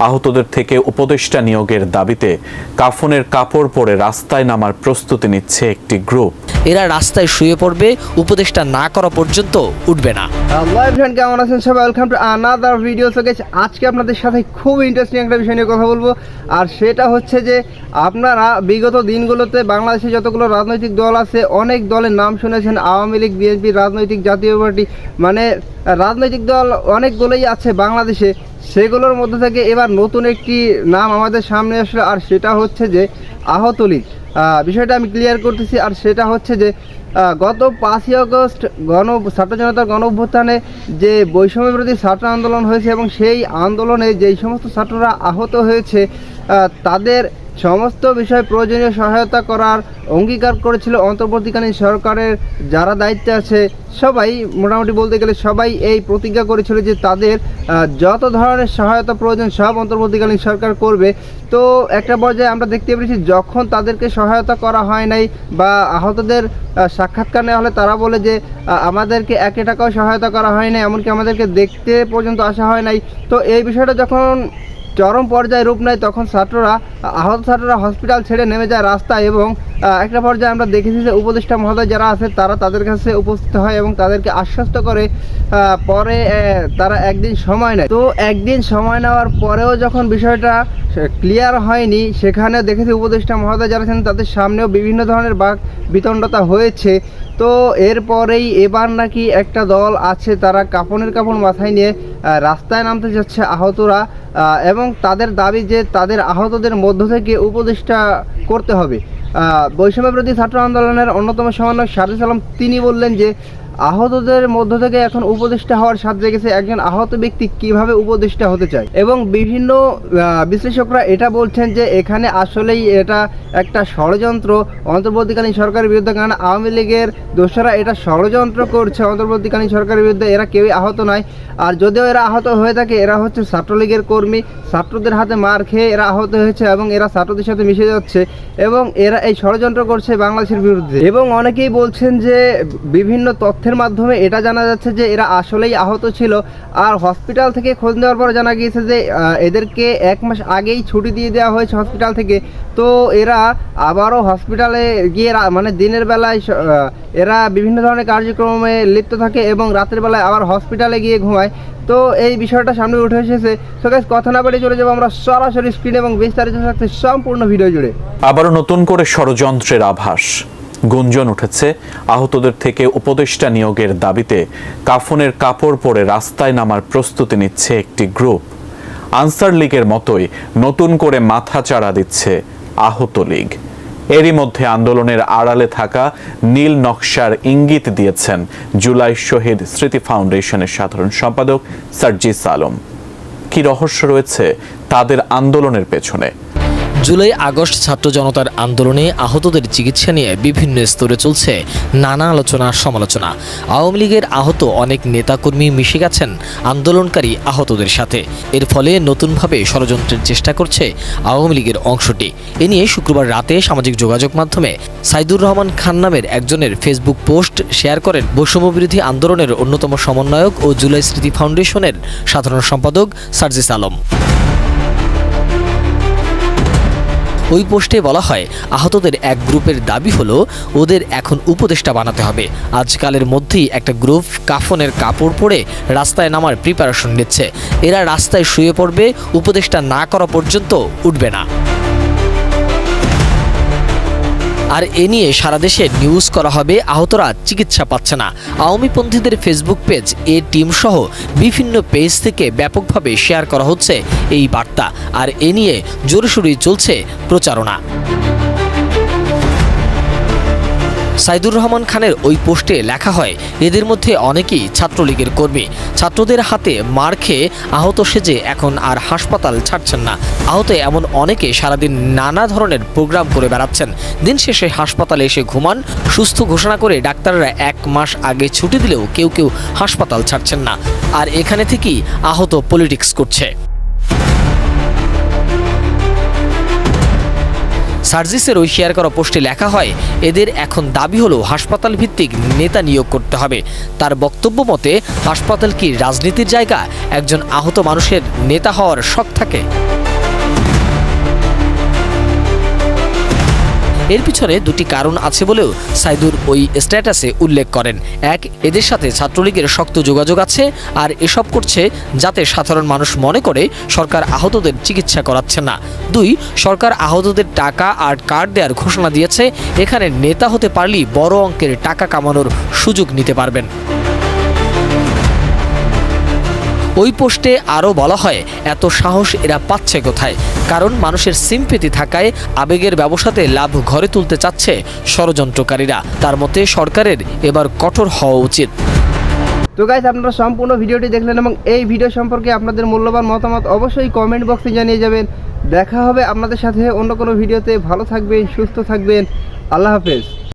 আহতদের থেকে উপদেষ্টা নিয়োগের দাবিতে কাফনের কাপড় পরে রাস্তায় নামার প্রস্তুতি নিচ্ছে একটি গ্রুপ। এরা রাস্তায় শুয়ে পড়বে, উপদেষ্টা না করা পর্যন্ত উঠবে না। কেমন আছেন সবাই? Welcome to another video. So guys, আজকে আপনাদের সাথে খুব ইন্টারেস্টিং একটা বিষয় নিয়ে কথা বলবো, আর সেটা হচ্ছে যে আপনারা বিগত দিনগুলোতে বাংলাদেশে যতগুলো রাজনৈতিক দল আছে, অনেক দলের নাম শুনেছেন। আওয়ামী লীগ, বিএনপি, রাজনৈতিক জাতীয় পার্টি, মানে রাজনৈতিক দল অনেকগুলোই আছে বাংলাদেশে। সেগুলোর মধ্যে থেকে এবার নতুন একটি নাম আমাদের সামনে আসলো, আর সেটা হচ্ছে যে আহত লীগ। বিষয়টা আমি ক্লিয়ার করতেছি, আর সেটা হচ্ছে যে গত 5ই আগস্ট ছাত্র জনতার গণ অভ্যুত্থানে যে বৈষম্য বিরোধী ছাত্র আন্দোলন হয়েছে, এবং সেই আন্দোলনে যেই সমস্ত ছাত্ররা আহত হয়েছে তাদের সমস্ত বিষয়ে প্রয়োজনীয় সহায়তা করার অঙ্গীকার করেছিল অন্তর্বর্তীকালীন সরকারের যারা দায়িত্বে আছে সবাই, মোটামুটি বলতে গেলে সবাই এই প্রতিজ্ঞা করেছিল যে তাদের যত ধরনের সহায়তা প্রয়োজন সব অন্তর্বর্তীকালীন সরকার করবে। তো একটা পর্যায়ে আমরা দেখতে পেরেছি যখন তাদেরকে সহায়তা করা হয় নাই বা আহতদের সাক্ষাৎকার নেওয়া হলে তারা বলে যে আমাদেরকে 1 টাকাও সহায়তা করা হয় নাই, এমনকি আমাদেরকে দেখতে পর্যন্ত আসা হয় নাই। তো এই বিষয়টা যখন চরম পর্যায়ে রূপ নেয় তখন আহত ছাত্ররা হসপিটাল ছেড়ে নেমে যায় রাস্তায়, এবং একটা পর্যায়ে আমরা দেখেছি যে উপদেষ্টা মহোদয় যারা আছে তারা তাদের কাছে উপস্থিত হয় এবং তাদেরকে আশ্বস্ত করে। পরে তারা একদিন সময় নেয়। তো একদিন সময় নেওয়ার পরেও যখন বিষয়টা ক্লিয়ার হয়নি, সেখানে দেখেছি উপদেষ্টা মহোদয় যারা আছেন তাদের সামনেও বিভিন্ন ধরনের বাক বিতণ্ডতা হয়েছে। তো এরপরেই এবার নাকি একটা দল আছে, তারা কাফনের কাপড় মাথায় নিয়ে রাস্তায় নামতে যাচ্ছে আহতরা, এবং তাদের দাবি যে তাদের আহতদের মধ্য থেকে উপদেষ্টা করতে হবে। বৈষম্য বিরোধী ছাত্র আন্দোলনের অন্যতম সমন্বয়ক সারজিস আলম তিনি বললেন যে আহতদের মধ্য থেকে এখন উপদেষ্টা হওয়ার স্বাদ জেগেছে। একজন আহত ব্যক্তি কিভাবে উপদেষ্টা হতে চায়, এবং বিভিন্ন বিশ্লেষকরা এটা বলছেন যে এখানে আসলেই এটা একটা ষড়যন্ত্র অন্তর্বর্তীকালীন সরকারের বিরুদ্ধে, কারণ আওয়ামী লীগের দোসরা এটা ষড়যন্ত্র করছে অন্তর্বর্তীকালীন সরকারের বিরুদ্ধে। এরা কেউই আহত নয়, আর যদিও এরা আহত হয়ে থাকে এরা হচ্ছে ছাত্রলীগের কর্মী, ছাত্রদের হাতে মার খেয়ে এরা আহত হয়েছে এবং এরা ছাত্রদের সাথে মিশে যাচ্ছে, এবং এরা এই ষড়যন্ত্র করছে বাংলাদেশের বিরুদ্ধে। এবং অনেকেই বলছেন যে বিভিন্ন তথ্যের মাধ্যমে এটা জানা যাচ্ছে যে এরা আসলেই আহত ছিল, আর হসপিটাল থেকে খোঁজ নেওয়ার পর জানা গিয়েছে যে এদেরকে 1 মাস আগেই ছুটি দিয়ে দেওয়া হয়েছে হসপিটাল থেকে। তো এরা আবারও হসপিটালে গিয়ে মানে দিনের বেলায় এরা বিভিন্ন ধরনের কার্যক্রমে লিপ্ত থাকে এবং রাতের বেলায় আবার হসপিটালে গিয়ে ঘুমায়। তো এই বিষয়টা সামনে উঠে এসেছে। সো গাইস, কথা না বাড়িয়ে চলে যাবো আমরা সরাসরি স্ক্রিনে, এবং বিস্তারিত থাকতে সম্পূর্ণ ভিডিও জুড়ে। আবারও নতুন করে ষড়যন্ত্রের আভাস, গুঞ্জন উঠেছে আহতদের থেকে উপদেষ্টা নিয়োগের দাবিতে কাফনের কাপড় পরে রাস্তায় নামার প্রস্তুতি নিচ্ছে একটি গ্রুপ। আনসার লীগের মতোই নতুন করে মাথা চাড়া দিচ্ছে আহত লীগ। এরই মধ্যে আন্দোলনের আড়ালে থাকা নীল নকশার ইঙ্গিত দিয়েছেন জুলাই শহীদ স্মৃতি ফাউন্ডেশনের সাধারণ সম্পাদক সারজিস আলম। কি রহস্য রয়েছে তাদের আন্দোলনের পেছনে? জুলাই আগস্ট ছাত্র জনতার আন্দোলনে আহতদের চিকিৎসা নিয়ে বিভিন্ন স্তরে চলছে নানা আলোচনা সমালোচনা। আওয়ামী লীগের আহত অনেক নেতাকর্মী মিশে গেছেন আন্দোলনকারী আহতদের সাথে। এর ফলে নতুনভাবে ষড়যন্ত্রের চেষ্টা করছে আওয়ামী লীগের অংশটি। এ নিয়ে শুক্রবার রাতে সামাজিক যোগাযোগ মাধ্যমে সাইদুর রহমান খান নামের একজনের ফেসবুক পোস্ট শেয়ার করেন বৈষম্য বিরোধী আন্দোলনের অন্যতম সমন্বয়ক ও জুলাই স্মৃতি ফাউন্ডেশনের সাধারণ সম্পাদক সারজিস আলম। ওই পোস্টে বলা হয়, আহতদের এক গ্রুপের দাবি হলো ওদের এখন উপদেষ্টা বানাতে হবে। আজকালের মধ্যেই একটা গ্রুপ কাফনের কাপড় পরে রাস্তায় নামার প্রিপারেশন নিচ্ছে। এরা রাস্তায় শুয়ে পড়বে, উপদেষ্টা না করা পর্যন্ত উঠবে না। আর এ নিয়ে সারা দেশে নিউজ করা হবে আহতরা চিকিৎসা পাচ্ছে না। আওয়ামীপন্থীদের ফেসবুক পেজ এ টিম সহ বিভিন্ন পেজ থেকে ব্যাপকভাবে শেয়ার করা হচ্ছে এই বার্তা, আর এ নিয়ে জোরসোরই চলছে প্রচারণা। সাইদুর রহমান খানের ওই পোস্টে লেখা হয়, এদের মধ্যে অনেকেই ছাত্রলীগের কর্মী। ছাত্রদের হাতে মার খেয়ে আহত সেজে এখন আর হাসপাতাল ছাড়ছেন না। আহত এমন অনেকে সারাদিন নানা ধরনের প্রোগ্রাম করে বেড়াচ্ছেন, দিন শেষে হাসপাতালে এসে ঘুমান। সুস্থ ঘোষণা করে ডাক্তাররা 1 মাস আগে ছুটি দিলেও কেউ কেউ হাসপাতাল ছাড়ছেন না, আর এখানে থেকেই আহত পলিটিক্স করছে। সার্জিসের ওই শেয়ার করা পোস্টে লেখা হয়, এদের এখন দাবি হলো হাসপাতাল ভিত্তিক নেতা নিয়োগ করতে হবে। তার বক্তব্য মতে, হাসপাতাল কি রাজনীতির জায়গা? একজন আহত মানুষের নেতা হওয়ার শখ থাকে? এর পিছনে দুটি কারণ আছে বলেও সাইদুর ওই স্ট্যাটাসে উল্লেখ করেন। এক, এদের সাথে ছাত্রলীগের শক্ত যোগাযোগ আছে, আর এসব করছে যাতে সাধারণ মানুষ মনে করে সরকার আহতদের চিকিৎসা করাচ্ছে না। দুই, সরকার আহতদের টাকা আর কার্ড দেওয়ার ঘোষণা দিয়েছে, এখানে নেতা হতে পারলেই বড় অঙ্কের টাকা কামানোর সুযোগ নিতে পারবেন। ওই পোস্টে আরও বলা হয়, এত সাহস এরা পাচ্ছে কোথায়? কারণ মানুষের সিম্পেথি থাকায় আবেগের ব্যবসাতে লাভ ঘরে তুলতে চাচ্ছে ষড়যন্ত্রকারীরা। তার মতে সরকারের এবার কঠোর হওয়া উচিত। তো গাইস, আপনারা সম্পূর্ণ ভিডিওটি দেখলেন এবং এই ভিডিও সম্পর্কে আপনাদের মূল্যবান মতামত অবশ্যই কমেন্ট বক্সে জানিয়ে যাবেন। দেখা হবে আপনাদের সাথে অন্য কোনো ভিডিওতে। ভালো থাকবেন, সুস্থ থাকবেন। আল্লাহ হাফেজ।